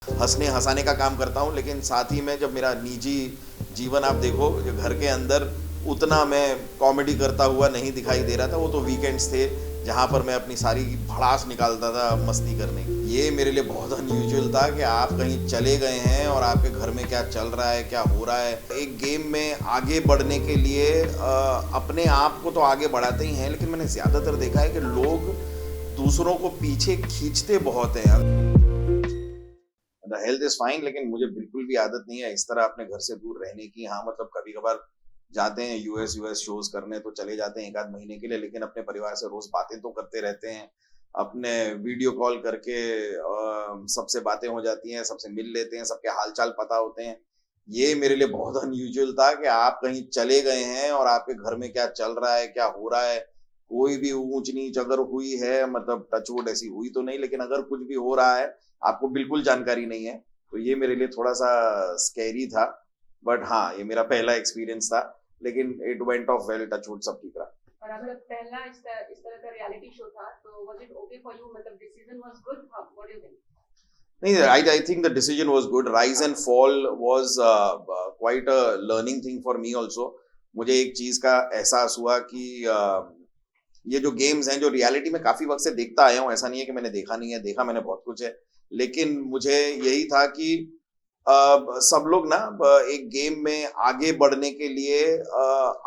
हँसने हँसाने का काम करता हूँ, लेकिन साथ ही में जब मेरा निजी जीवन आप देखो, जो घर के अंदर उतना मैं कॉमेडी करता हुआ नहीं दिखाई दे रहा था। वो तो वीकेंड्स थे, जहाँ पर मैं अपनी सारी भड़ास निकालता था मस्ती करने की। ये मेरे लिए बहुत अनयूजुअल था कि आप कहीं चले गए हैं और आपके घर में क्या चल रहा है, क्या हो रहा है। एक गेम में आगे बढ़ने के लिए अपने आप को तो आगे बढ़ाते ही हैं, लेकिन मैंने ज़्यादातर देखा है कि लोग दूसरों को पीछे खींचते बहुत हैं। द हेल्थ इज फाइन, लेकिन मुझे बिल्कुल भी आदत नहीं है इस तरह अपने घर से दूर रहने की। हाँ, मतलब कभी कभार जाते हैं यूएस शोज करने, तो चले जाते हैं एक आध महीने के लिए, लेकिन अपने परिवार से रोज बातें तो करते रहते हैं। अपने वीडियो कॉल करके सबसे बातें हो जाती हैं, सबसे मिल लेते हैं, सबके हालचाल पता होते हैं। ये मेरे लिए बहुत अनयूजुअल था कि आप कहीं चले गए हैं और आपके घर में क्या चल रहा है, क्या हो रहा है। कोई भी ऊंच नीच अगर हुई है, मतलब टचवुड ऐसी हुई तो नहीं, लेकिन अगर कुछ भी हो रहा है आपको बिल्कुल जानकारी नहीं है, तो ये मेरे लिए थोड़ा-सा स्कैरी था। बट हाँ, ये मेरा पहला एक्सपीरियंस था, लेकिन it went of well, touch wood सब ठीक रहा। और अगर पहला इस तरह का रियलिटी शो था तो was it okay for you, मतलब decision was good, what do you think? नहीं, I think the decision was good. Rise and fall was quite a learning thing for me also. मुझे एक चीज़ का एहसास हुआ कि ये जो गेम्स हैं, जो रियलिटी में काफ़ी वक़्त से देखता आया हूँ, ऐसा नहीं है कि मैंने देखा नहीं है, देखा मैंने बहुत कुछ है। लेकिन मुझे यही था कि सब लोग ना एक गेम में आगे बढ़ने के लिए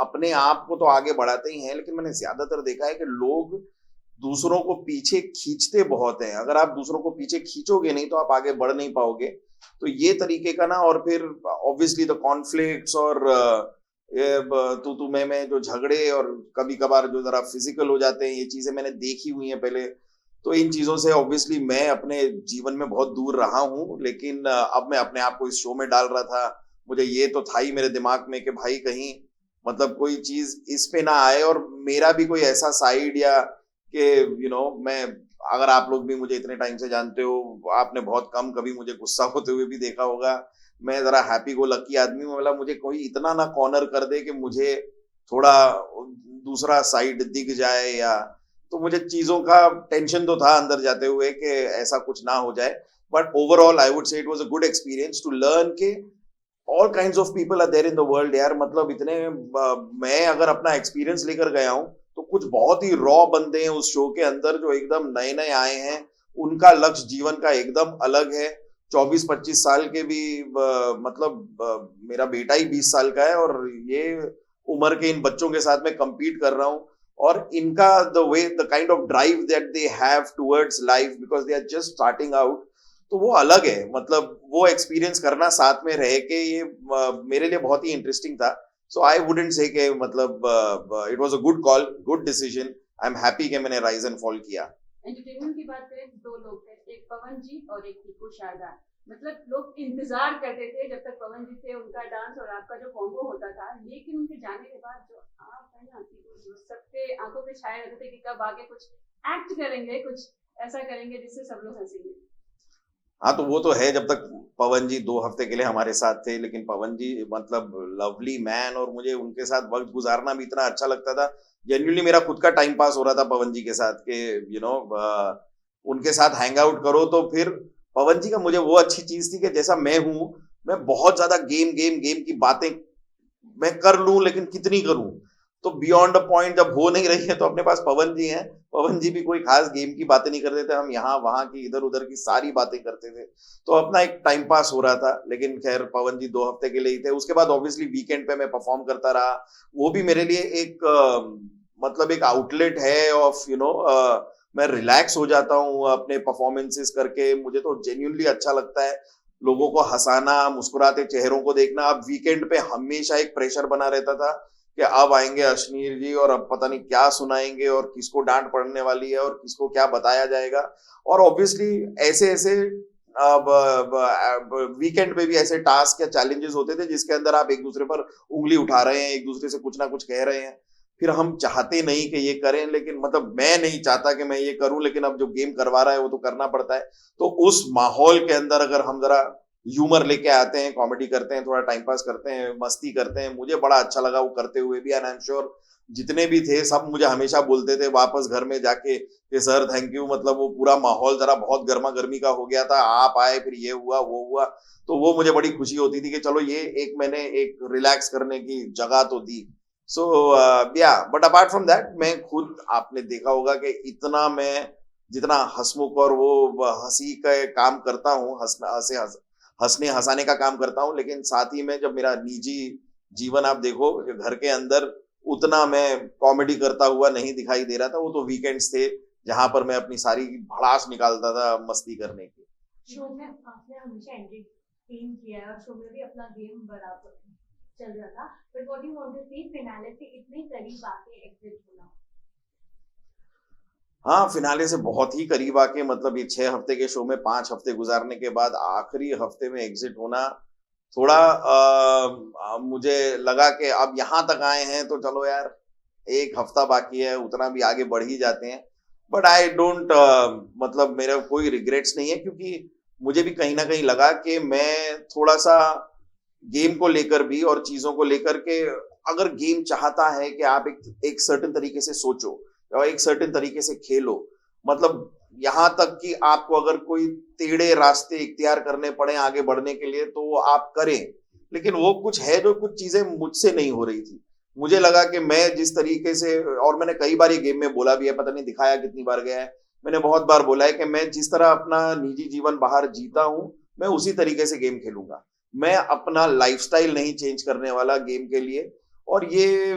अपने आप को तो आगे बढ़ाते ही हैं, लेकिन मैंने ज़्यादातर देखा है कि लोग दूसरों को पीछे खींचते बहुत हैं। अगर आप दूसरों को पीछे खींचोगे नहीं, तो आप आगे बढ़ नहीं पाओगे। तो ये तरीके का ना, और फिर ऑब्वियसली द कॉन्फ्लिक्ट्स और ये तू-तू मैं-मैं जो झगड़े और कभी-कभार जो ज़रा फिज़िकल हो जाते हैं, ये चीज़ें मैंने देखी हुई हैं पहले। तो इन चीज़ों से ऑब्वियसली मैं अपने जीवन में बहुत दूर रहा हूँ, लेकिन अब मैं अपने आप को इस शो में डाल रहा था। मुझे ये तो था ही मेरे दिमाग में कि भाई कहीं मतलब कोई चीज़ इस पे ना आए और मेरा भी कोई ऐसा साइड या कि मैं, अगर आप लोग भी मुझे इतने टाइम से जानते हो, आपने बहुत कम कभी मुझे गुस्सा होते हुए भी देखा होगा। मैं ज़रा हैप्पी गो लकी आदमी हूँ, मतलब मुझे कोई इतना ना कॉर्नर कर दे कि मुझे थोड़ा दूसरा साइड दिख जाए, या तो मुझे चीज़ों का टेंशन तो था अंदर जाते हुए कि ऐसा कुछ ना हो जाए। But overall I would say it was a good experience to learn के all kinds of people are there in the world यार। मतलब इतने मैं अगर अपना एक्सपीरियंस लेकर गया हूँ, तो कुछ बहुत ही रॉ बंदे हैं उस शो के अंदर जो एकदम नए-नए आए हैं। उनका लक्ष्य जीवन का एकदम अलग है। 24-25 साल के भी मतलब मेरा बेटा ही 20 साल का है, और ये उम्र के इन बच्चों के साथ मैं कम्पीट कर रहा हूँ। और इनका the kind of drive that they have towards life, because they are just starting out, तो वो अलग है। मतलब वो एक्सपीरियंस करना साथ में रह के, ये मेरे लिए बहुत ही इंटरेस्टिंग था। सो आई वुडंट से कि मतलब it was a good call, good decision. I am happy कि मैंने राइज एंड फॉल किया। एंटरटेनमेंट की बात करें तो दो लोग थे, एक पवन जी और एक टीकू शारदा। मतलब लोग इंतजार करते थे जब तक पवन जी थे, उनका डांस और आपका जो कॉम्बो होता था, लेकिन उनके जाने के बाद जो आप है ना, टीकू, सबके आंखों पे छाए रहते थे कि कब आगे कुछ एक्ट करेंगे, कुछ ऐसा करेंगे जिससे सब लोग हंसेंगे। हाँ, तो वो तो है जब तक पवन जी 2 हफ्ते के लिए हमारे साथ थे, लेकिन पवन जी मतलब लवली मैन, और मुझे उनके साथ वक़्त गुज़ारना भी इतना अच्छा लगता था। जेन्युइनली मेरा खुद का टाइम पास हो रहा था पवन जी के साथ कि उनके साथ हैंग आउट करो, तो फिर पवन जी का मुझे वो अच्छी चीज़ थी कि जैसा मैं हूँ, मैं बहुत ज़्यादा गेम की बातें मैं कर लूँ, लेकिन कितनी करूँ? तो बियॉन्ड अ पॉइंट जब हो नहीं रही है, तो अपने पास पवन जी हैं। पवन जी भी कोई खास गेम की बातें नहीं करते थे, हम यहाँ-वहाँ की, इधर-उधर की सारी बातें करते थे। तो अपना एक टाइम पास हो रहा था, लेकिन ख़ैर पवन जी 2 हफ्ते के लिए ही थे। उसके बाद ऑब्वियसली वीकेंड पे मैं परफ़ॉर्म करता रहा। वो भी मेरे लिए एक मतलब एक आउटलेट है ऑफ मैं रिलैक्स हो जाता हूँ अपने परफ़ॉर्मेंसेस करके। मुझे तो जेन्युइनली अच्छा लगता है, लोगों को हँसाना, मुस्कुराते चेहरों को देखना। अब वीकेंड पे हमेशा एक प्रेशर बना रहता था कि अब आएँगे अश्नीर जी और अब पता नहीं क्या सुनाएँगे और किसको डाँट पड़ने वाली है और किसको क्या बताया जाएगा। और ऑब्वियसली ऐसे-ऐसे वीकेंड पे भी ऐसे टास्क या चैलेंजेस होते थे जिसके अंदर आप एक-दूसरे पर उँगली उठा रहे हैं, एक-दूसरे से कुछ ना कुछ कह रहे हैं। फिर हम चाहते नहीं कि ये करें, लेकिन मतलब मैं नहीं चाहता कि मैं ये करूँ, लेकिन अब जो गेम करवा रहा है वो तो करना पड़ता है। तो उस माहौल के अंदर अगर हम ज़रा ह्यूमर लेके आते हैं, कॉमेडी करते हैं, थोड़ा टाइम पास करते हैं, मस्ती करते हैं, मुझे बड़ा अच्छा लगा वो करते हुए भी, एंड आई एम श्योर जितने भी थे सब मुझे हमेशा बोलते थे वापस घर में जाके कि सर थैंक यू, मतलब वो पूरा माहौल जरा बहुत गर्मा गर्मी का हो गया था, आप आए फिर ये हुआ वो हुआ, तो वो मुझे बड़ी खुशी होती थी कि चलो ये एक मैंने एक रिलैक्स करने की जगह तो दी। सो या बट अपार्ट फ्रॉम दैट मैं खुद, आपने देखा होगा कि इतना मैं जितना हंसमुख और वो हंसी का काम करता हूँ, हंसने हंसाने का काम करता हूँ, लेकिन साथ ही में जब मेरा निजी जीवन आप देखो जो घर के अंदर, उतना मैं कॉमेडी करता हुआ नहीं दिखाई दे रहा था। वो तो वीकेंड्स थे जहां पर मैं अपनी सारी भड़ास निकालता था मस्ती करने की। शो में आपने हमेशा एंटरटेन किया है और शो में भी अपना गेम बराबर चल रहा था, but what you want to see finale से इतने करीब आके एग्जिट होना। हाँ, फिनाले से बहुत ही करीब आके, मतलब ये 6 हफ्ते के शो में 5 हफ्ते गुजारने के बाद आखिरी हफ्ते में एग्जिट होना, थोड़ा मुझे लगा कि अब यहाँ तक आए हैं तो चलो यार, एक हफ्ता बाकी है, उतना भी आगे बढ़ ही जाते हैं। बट आई डोंट, मतलब मेरा कोई रिग्रेट्स नहीं है, क्योंकि मुझे भी कहीं ना कहीं लगा कि मैं थोड़ा सा गेम को लेकर भी और चीजों को लेकर के, अगर गेम चाहता है कि आप एक सर्टेन तरीके से सोचो और एक सर्टेन तरीके से खेलो, मतलब यहां तक कि आपको अगर कोई टेढ़े रास्ते इख्तियार करने पड़े आगे बढ़ने के लिए तो वो आप करें, लेकिन वो कुछ है जो कुछ चीजें मुझसे नहीं हो रही थी। मुझे लगा कि मैं जिस तरीके से, और मैंने कई बार ये गेम में बोला भी है, पता नहीं दिखाया कितनी बार गया है, मैंने बहुत बार बोला है कि मैं जिस तरह अपना निजी जीवन बाहर जीता हूं, मैं उसी तरीके से गेम खेलूंगा। मैं अपना लाइफस्टाइल नहीं चेंज करने वाला गेम के लिए। और ये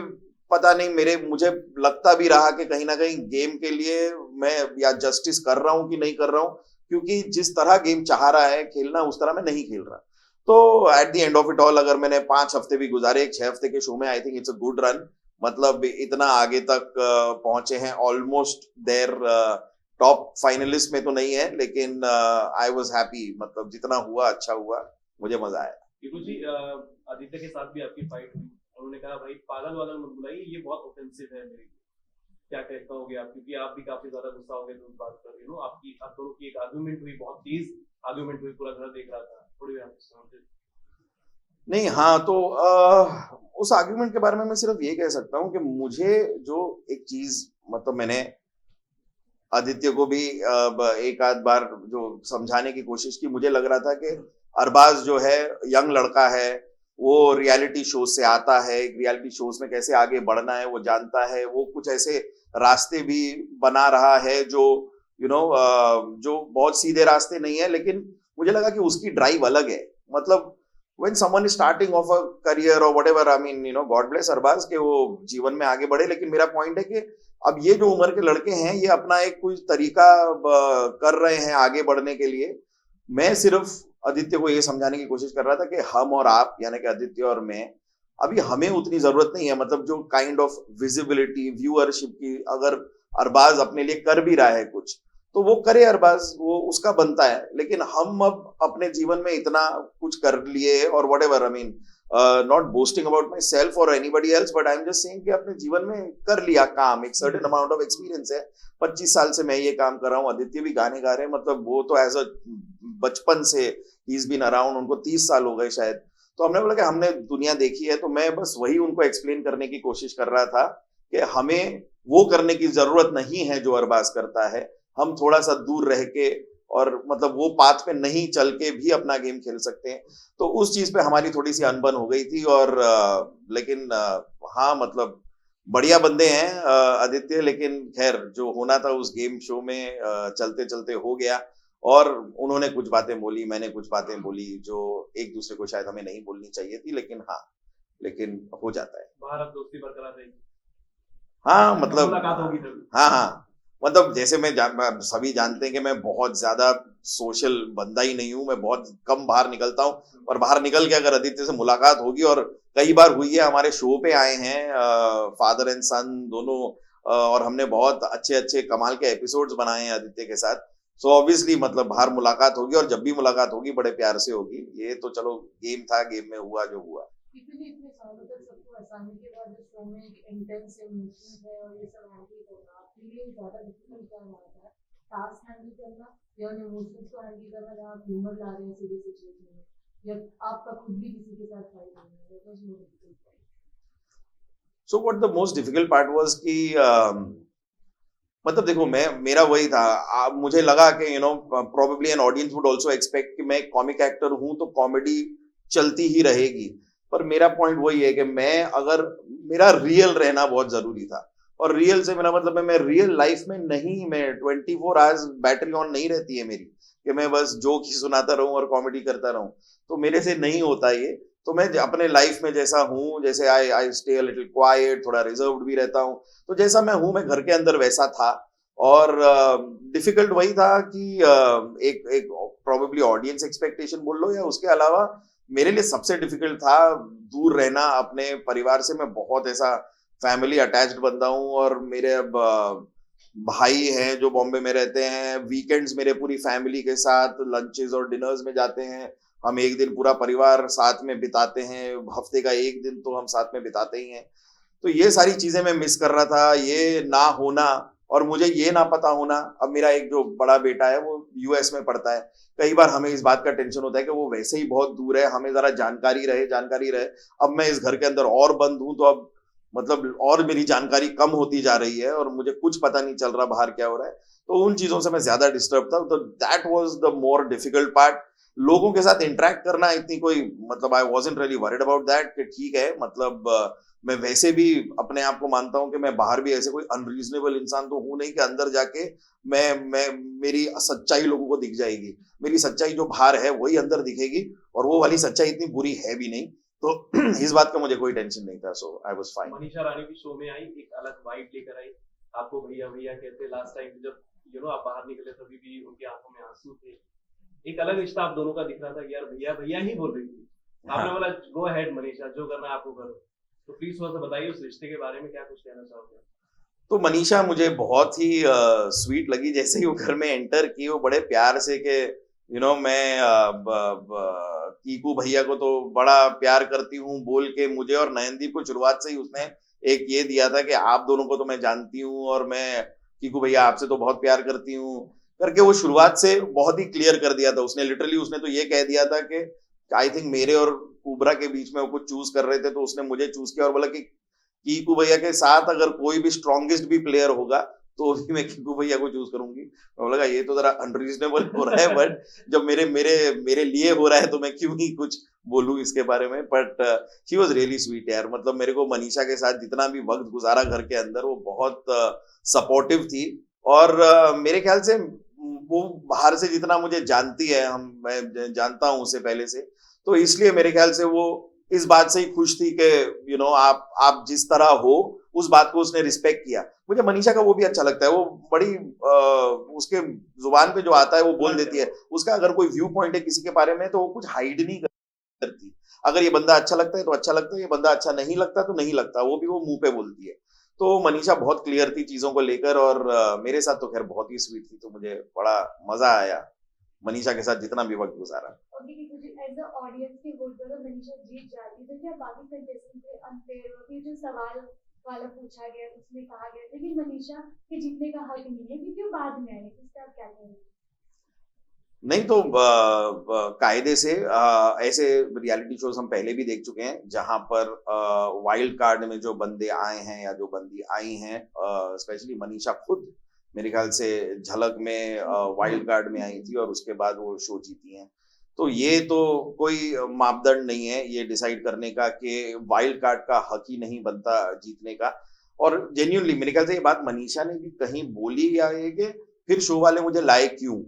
पता नहीं, मेरे मुझे लगता भी रहा कि कहीं ना कहीं गेम के लिए मैं या जस्टिस कर रहा हूं कि नहीं कर रहा हूं, क्योंकि जिस तरह गेम चाह रहा है खेलना उस तरह मैं नहीं खेल रहा। तो at the end of it all, अगर मैंने 5 हफ्ते भी गुजारे 6 हफ्ते के शो में, I think it's a good run. मतलब इतना आगे तक पहुंचे हैं, ऑलमोस्ट देयर टॉप फाइनलिस्ट में तो नहीं है, लेकिन आई वाज हैप्पी, मतलब जितना हुआ अच्छा हुआ, मुझे मजा आया। विभू जी, आदित्य के साथ भी आपकी फाइट हुई, उन्होंने कहा भाई पागल वागल मत बुलाइए, ये बहुत ऑफेंसिव है मेरे लिए। क्या कहता होगे आप, क्योंकि आप भी काफी ज्यादा गुस्सा हो गए थे उस बात पर, यू नो आपकी आप दोनों की एक आर्गुमेंट हुई, बहुत तेज आर्गुमेंट हुई, पूरा घर देख रहा था, थोड़ी आप समझे। नहीं, हाँ, तो उस आर्ग्यूमेंट के बारे में मैं सिर्फ ये कह सकता हूँ कि मुझे जो एक चीज, मतलब मैंने आदित्य को भी एक आध बार जो समझाने की कोशिश की, मुझे लग रहा था कि अरबाज जो है यंग लड़का है, वो रियलिटी शो से आता है, रियलिटी शोज में कैसे आगे बढ़ना है वो जानता है, वो कुछ ऐसे रास्ते भी बना रहा है जो जो बहुत सीधे रास्ते नहीं है, लेकिन मुझे लगा कि उसकी ड्राइव अलग है। मतलब when someone is starting off a career or whatever, I mean, God bless Arbaaz के वो जीवन में आगे बढ़े, लेकिन मेरा पॉइंट है कि अब ये जो उम्र के लड़के हैं ये अपना एक कुछ तरीका कर रहे हैं आगे बढ़ने के लिए। मैं सिर्फ आदित्य को ये समझाने की कोशिश कर रहा था कि हम और आप, यानी कि आदित्य और मैं, अभी हमें उतनी जरूरत नहीं है, मतलब जो काइंड ऑफ विजिबिलिटी व्यूअरशिप की अगर अरबाज अपने लिए कर भी रहा है कुछ, तो वो करे अरबाज, वो उसका बनता है, लेकिन हम अब अपने जीवन में इतना कुछ कर लिए और whatever, I mean not boasting about myself और anybody else, but I am just saying कि अपने जीवन में कर लिया काम, एक सर्टेन अमाउंट ऑफ एक्सपीरियंस है। 25 साल से मैं ये काम कर रहा हूँ, आदित्य भी गाने गा रहे हैं, मतलब वो तो एज अ बचपन से ही इज बीन अराउंड, उनको 30 साल हो गए शायद। तो हमने बोला कि हमने दुनिया देखी है, तो मैं बस वही उनको एक्सप्लेन करने की कोशिश कर रहा था कि हमें वो करने की जरूरत नहीं है जो अरबाज करता है। हम थोड़ा सा दूर रह के और मतलब वो पाथ पे नहीं चल के भी अपना गेम खेल सकते हैं। तो उस चीज पे हमारी थोड़ी सी अनबन हो गई थी, और लेकिन हाँ, मतलब बढ़िया बंदे हैं आदित्य, लेकिन खैर जो होना था उस गेम शो में चलते चलते हो गया, और उन्होंने कुछ बातें बोली, मैंने कुछ बातें बोली जो एक दूसरे को शायद हमें नहीं बोलनी चाहिए थी, लेकिन हाँ, लेकिन हो जाता है। बाहर अब दोस्ती बरकरार रहेगी। हाँ, मतलब मुलाकात होगी तभी। हाँ, मतलब जैसे सभी जानते हैं कि मैं बहुत ज्यादा सोशल बंदा ही नहीं हूँ, मैं बहुत कम बाहर निकलता हूँ, और बाहर निकल के अगर आदित्य से मुलाकात होगी, और कई बार हुई है, हमारे शो पे आए हैं फादर एंड सन दोनों, और हमने बहुत अच्छे अच्छे कमाल के एपिसोड्स बनाए हैं आदित्य के साथ। सो ऑब्वियसली मतलब बाहर मुलाकात होगी, और जब भी मुलाकात होगी बड़े प्यार से होगी। ये तो चलो गेम था, गेम में हुआ जो हुआ। इतने सालों तक सबको हँसाने के बाद जो शो में एक इंटेंस इमोशंस है और ये सब हैंडल करना आपके लिए ज़्यादा डिफिकल्ट क्या रहा था? टास्क हैंडल करना या उन इमोशंस को हैंडल करना जहाँ आप ह्यूमर ला रहे हैं सीरियस सिचुएशन में, या आपका खुद भी किसी के साथ फाइट होना है, what was more difficult? So what the most difficult part was कि मतलब देखो मेरा वही था, मुझे लगा कि probably an audience would also expect कि मैं कॉमिक एक्टर हूं तो कॉमेडी चलती ही रहेगी, पर मेरा पॉइंट वही है कि मेरा रियल रहना बहुत जरूरी था। और रियल से मेरा मतलब है मैं रियल लाइफ में नहीं, मैं 24 आवर्स बैटरी ऑन नहीं रहती है मेरी कि मैं बस जोक ही सुनाता रहूं और कॉमेडी करता रहूं, तो मेरे से नहीं होता ये। तो मैं अपने लाइफ में जैसा हूँ, जैसे I stay a little quite, थोड़ा रिजर्व्ड भी रहता हूँ, तो जैसा मैं हूँ मैं घर के अंदर वैसा था। और डिफिकल्ट वही था कि एक एक प्रोबेबली ऑडियंस एक्सपेक्टेशन बोल लो या उसके अलावा मेरे लिए सबसे डिफिकल्ट था दूर रहना अपने परिवार से। मैं बहुत ऐसा फैमिली अटैच्ड बंदा हूँ, और मेरे अब भाई हैं जो बॉम्बे में रहते हैं, वीकेंड्स मेरे पूरी फैमिली के साथ लंचेस और डिनर्स में जाते हैं, हम एक दिन पूरा परिवार साथ में बिताते हैं, हफ्ते का एक दिन तो हम साथ में बिताते ही हैं। तो ये सारी चीजें मैं मिस कर रहा था, ये ना होना और मुझे ये ना पता होना। अब मेरा एक जो बड़ा बेटा है वो यूएस में पढ़ता है, कई बार हमें इस बात का टेंशन होता है कि वो वैसे ही बहुत दूर है, हमें जरा जानकारी रहे। अब मैं इस घर के अंदर और बंद हूं, तो अब मतलब और मेरी जानकारी कम होती जा रही है और मुझे कुछ पता नहीं चल रहा बाहर क्या हो रहा है, तो उन चीजों से मैं ज्यादा डिस्टर्ब था। तो that was the more difficult part. लोगों के साथ इंटरेक्ट करना इतनी कोई मतलब I wasn't really worried about that कि ठीक है, मतलब मैं वैसे भी अपने आप को मानता हूं कि मैं बाहर भी ऐसे कोई अनरीजनेबल इंसान तो हूं नहीं कि अंदर जाके मैं मेरी सच्चाई लोगों को दिख जाएगी। मेरी सच्चाई जो बाहर है वही अंदर दिखेगी, और वो वाली सच्चाई इतनी बुरी है भी नहीं, तो इस बात का मुझे कोई टेंशन नहीं था। सो I was fine. Manisha Rani भी शो में आई, एक अलग वाइब लेकर आई, आपको भैया भैया कहते। लास्ट टाइम जब आप बाहर निकले तभी भी उनकी आंखों में आंसू थे। एक अलग रिश्ता आप दोनों का दिख रहा था कि यार भैया भैया ही बोल रही थी। आपने बोला गो अहेड मनीषा, जो करना है आपको करो। तो प्लीज थोड़ा सा बताइए उस रिश्ते के बारे में, क्या कुछ कहना चाहोगे? तो मनीषा मुझे बहुत ही स्वीट लगी, जैसे ही वो घर में एंटर की, वो बड़े प्यार से कि मैं कीकू भैया को तो बड़ा प्यार करती हूँ बोल के मुझे और नयनदीप को शुरुआत से ही उसने एक ये दिया था कि आप दोनों को तो मैं जानती हूँ और मैं कीकू भैया आपसे तो बहुत प्यार करती हूँ करके वो शुरुआत से बहुत ही क्लियर कर दिया था उसने। लिटरली उसने तो ये कह दिया था कि आई थिंक मेरे और कुबरा के बीच में वो कुछ चूज कर रहे थे, तो उसने मुझे चूज किया और बोला कि कीकू भैया के साथ अगर कोई भी स्ट्रॉन्गेस्ट भी प्लेयर होगा तो भी मैं कीकू भैया को चूज करूंगी। मैं लगा ये तो जरा अनरीजनेबल हो रहा है, बट जब मेरे मेरे मेरे लिए हो रहा है तो मैं क्यों ही कुछ बोलूं इसके बारे में। But she was really sweet यार, मतलब मेरे को मनीषा के साथ जितना भी वक्त गुजारा घर के अंदर वो बहुत सपोर्टिव थी। और मेरे ख्याल से वो बाहर से जितना मुझे जानती है, मैं जानता हूं उसे पहले से, तो इसलिए मेरे ख्याल से वो इस बात से ही खुश थी कि आप जिस तरह हो उस बात को उसने रिस्पेक्ट किया। मुझे मनीषा का वो भी अच्छा लगता है, वो बड़ी उसके जुबान पे जो आता है वो बोल देती है। उसका अगर कोई व्यू पॉइंट है किसी के बारे में तो वो कुछ हाइड नहीं करती। अगर ये बंदा अच्छा लगता है तो अच्छा लगता है, ये बंदा अच्छा नहीं लगता तो नहीं लगता, वो भी वो मुंह पे बोलती है। तो मनीषा बहुत क्लियर थी चीजों को लेकर, और मेरे साथ तो खैर बहुत ही स्वीट थी, तो मुझे बड़ा मजा आया मनीषा के साथ जितना भी वक्त गुजारा। एज अ ऑडियंस के वोट पर मनीषा जीत जाती तो क्या बाकी कंटेस्टेंट पे अनफेयर होती? जो सवाल वाला पूछा गया उसमें कहा गया था कि मनीषा के जीतने का हक नहीं है क्योंकि वो बाद में आई, इसका आप क्या कहेंगे? नहीं तो कायदे से ऐसे रियलिटी शोज हम पहले भी देख चुके हैं जहां पर वाइल्ड कार्ड में जो बंदे आए हैं या जो बंदी आई हैं, स्पेशली मनीषा खुद मेरे ख्याल से झलक में वाइल्ड कार्ड में आई थी और उसके बाद वो शो जीती हैं। तो ये तो कोई मापदंड नहीं है ये डिसाइड करने का कि वाइल्ड कार्ड का हक ही नहीं बनता जीतने का। और जेन्युइनली मेरे ख्याल से ये बात मनीषा ने भी कहीं बोली या ये कि फिर शो वाले मुझे लाए क्यों,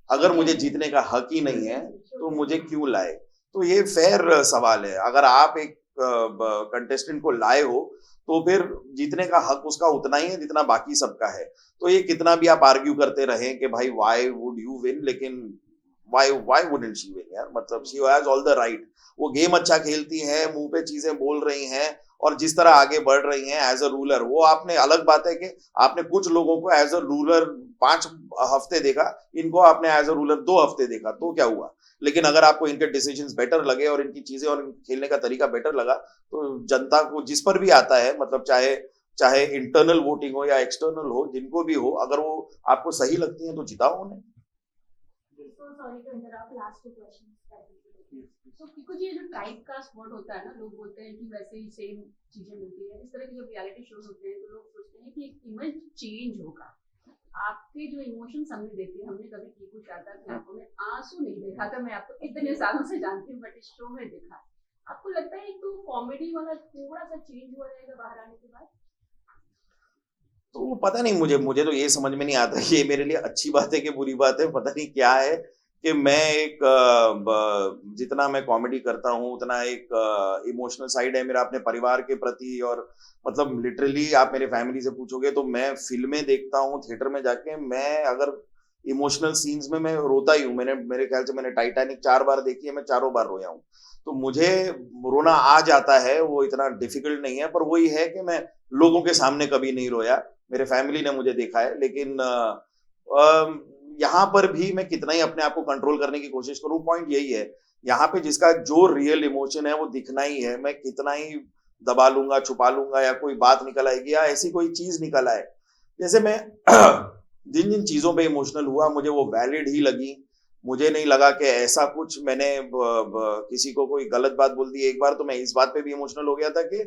अगर मुझे जीतने का हक ही नहीं है तो मुझे क्यों लाए। तो ये फेयर सवाल है, अगर आप एक कंटेस्टेंट को लाए हो तो फिर जीतने का हक उसका उतना ही है जितना बाकी सबका है। तो ये कितना भी आप आर्ग्यू करते रहें कि भाई व्हाई वुड यू विन, लेकिन व्हाई वुडंट शी विन यार, मतलब she has all the right. वो गेम अच्छा खेलती है, मुंह पे चीजें बोल रही हैं और जिस तरह आगे बढ़ रही हैं एज अ रूलर, वो आपने अलग बात है कि आपने कुछ लोगों को एज अ रूलर 5 हफ्ते देखा, इनको आपने एज अ रूलर 2 हफ्ते देखा, तो क्या हुआ। लेकिन अगर आपको इनके डिसीजंस बेटर लगे और इनकी चीजें और खेलने का तरीका बेटर लगा तो जनता को जिस पर भी आता है, मतलब चाहे इंटरनल वोटिंग हो या एक्सटर्नल हो, जिनको भी हो, अगर वो आपको सही लगती है तो जिताओ उन्हें। So sorry to interrupt. Last two questions. तो कुछ ये जो टाइप कास्ट वर्ड होता है ना, लोग बोलते हैं कि वैसे ही सेम चीजें मिलती है, इस तरह के जब रियलिटी शोज होते हैं तो लोग सोचते हैं कि एक इमेज चेंज होगा। आपके जो इमोशंस हमने देखे, हमने कभी कीकू शारदा की आंखों में आंसू नहीं देखा था, मैं आपको इतने सालों से जानती हूँ, बट इस शो में देखा। आपको लगता है तो कॉमेडी वाला थोड़ा सा चेंज हुआ रहेगा बाहर आने के बाद? तो वो पता नहीं, मुझे तो ये समझ में नहीं आता कि ये मेरे लिए अच्छी बात है कि बुरी बात है, पता नहीं क्या है कि मैं एक जितना मैं कॉमेडी करता हूँ उतना एक इमोशनल साइड है मेरा अपने परिवार के प्रति। और मतलब लिटरली आप मेरे फैमिली से पूछोगे तो मैं फिल्में देखता हूँ थिएटर में जाके, मैं अगर इमोशनल सीन्स में मैं रोता ही हूँ। मेरे ख्याल से मैंने टाइटैनिक 4 बार देखी है, मैं चारों बार रोया हूँ। तो मुझे रोना आ जाता है, वो इतना डिफिकल्ट नहीं है, पर वही है कि मैं लोगों के सामने कभी नहीं रोया। मेरे फैमिली ने मुझे देखा है, लेकिन यहाँ पर भी मैं कितना ही अपने आप को कंट्रोल करने की कोशिश करूँ, पॉइंट यही है। यहाँ पे जिसका जो रियल इमोशन है वो दिखना ही है, मैं कितना ही दबा लूंगा, छुपा लूंगा, या कोई बात निकल आएगी या ऐसी कोई चीज निकल आए। जैसे मैं जिन जिन चीजों पे इमोशनल हुआ मुझे वो वैलिड ही लगी। मुझे नहीं लगा कि ऐसा कुछ मैंने किसी को कोई गलत बात बोल दी। एक बार तो मैं इस बात पे भी इमोशनल हो गया था कि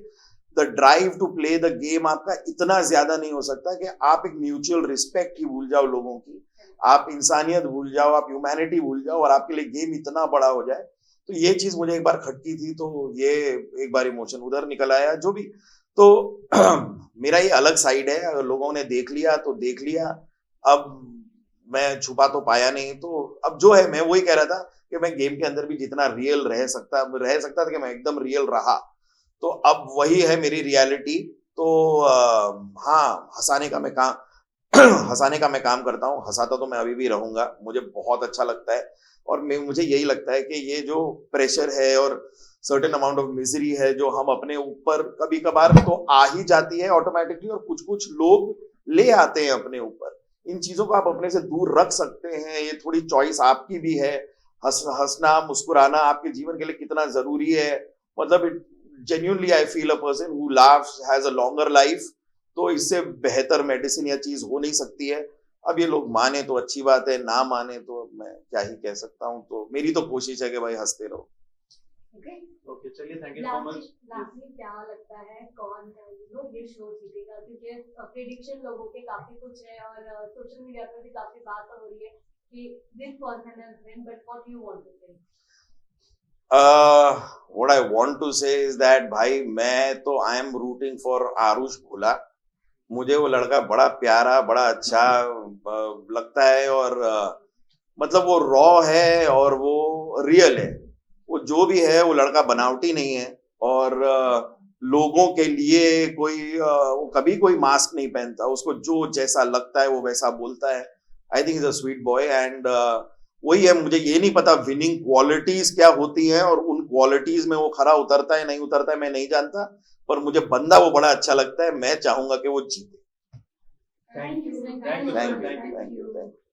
the drive to play the game आपका इतना ज्यादा नहीं हो सकता कि आप एक म्यूचुअल रिस्पेक्ट ही भूल जाओ लोगों की, आप इंसानियत भूल जाओ, आप ह्यूमैनिटी भूल जाओ और आपके लिए गेम इतना बड़ा हो जाए। तो ये चीज मुझे एक बार खटकी थी, तो ये एक बार इमोशन उधर निकल आया जो भी। तो मेरा ये अलग साइड है, अगर लोगों ने देख लिया तो देख लिया, अब मैं छुपा तो पाया नहीं। तो अब जो है मैं वही कह रहा था कि मैं गेम के अंदर भी जितना रियल रह सकता था कि मैं एकदम रियल रहा। तो अब वही है मेरी रियलिटी। तो हाँ, हंसाने का मैं काम करता हूँ, हंसाता तो मैं अभी भी रहूंगा, मुझे बहुत अच्छा लगता है। और मुझे यही लगता है कि ये जो प्रेशर है और सर्टेन अमाउंट ऑफ मिजरी है जो हम अपने ऊपर कभी कभार तो आ ही जाती है ऑटोमेटिकली, और कुछ कुछ लोग ले आते हैं अपने ऊपर, इन चीजों को आप अपने से दूर रख सकते हैं। ये थोड़ी चॉइस आपकी भी है। हंसना मुस्कुराना आपके जीवन के लिए कितना जरूरी है। मतलब genuinely I feel a person who laughs has a longer life। तो इससे बेहतर मेडिसिन या चीज हो नहीं सकती है। अब ये लोग माने तो अच्छी बात है, ना माने तो मैं क्या ही कह सकता हूँ। तो मेरी तो कोशिश है कि भाई हंसते रहो। ओके, चलिए, thank you so much. Lastly क्या लगता है कौन ये शो जीतेगा? क्योंकि प्रेडिक्शन लोगों के काफी कुछ है और सोशल मीडिया पर भी काफी बात हो रही है कि this person has win, but what you want to say? What I want to say is that भाई मैं तो I am rooting for Aarush भोला। मुझे वो लड़का बड़ा प्यारा, बड़ा अच्छा लगता है। और मतलब वो रॉ है और वो रियल है। वो जो भी है वो लड़का बनावटी नहीं है। और लोगों के लिए वो कभी कोई मास्क नहीं पहनता, उसको जो जैसा लगता है वो वैसा बोलता है। I think is a sweet boy. And वही है, मुझे ये नहीं पता विनिंग क्वालिटीज क्या होती हैं और उन क्वालिटीज में वो खरा उतरता है नहीं उतरता है मैं नहीं जानता, पर मुझे बंदा वो बड़ा अच्छा लगता है। मैं चाहूंगा कि वो जीते। Thank you, Thank you. Thank you, thank you, thank you. Thank you.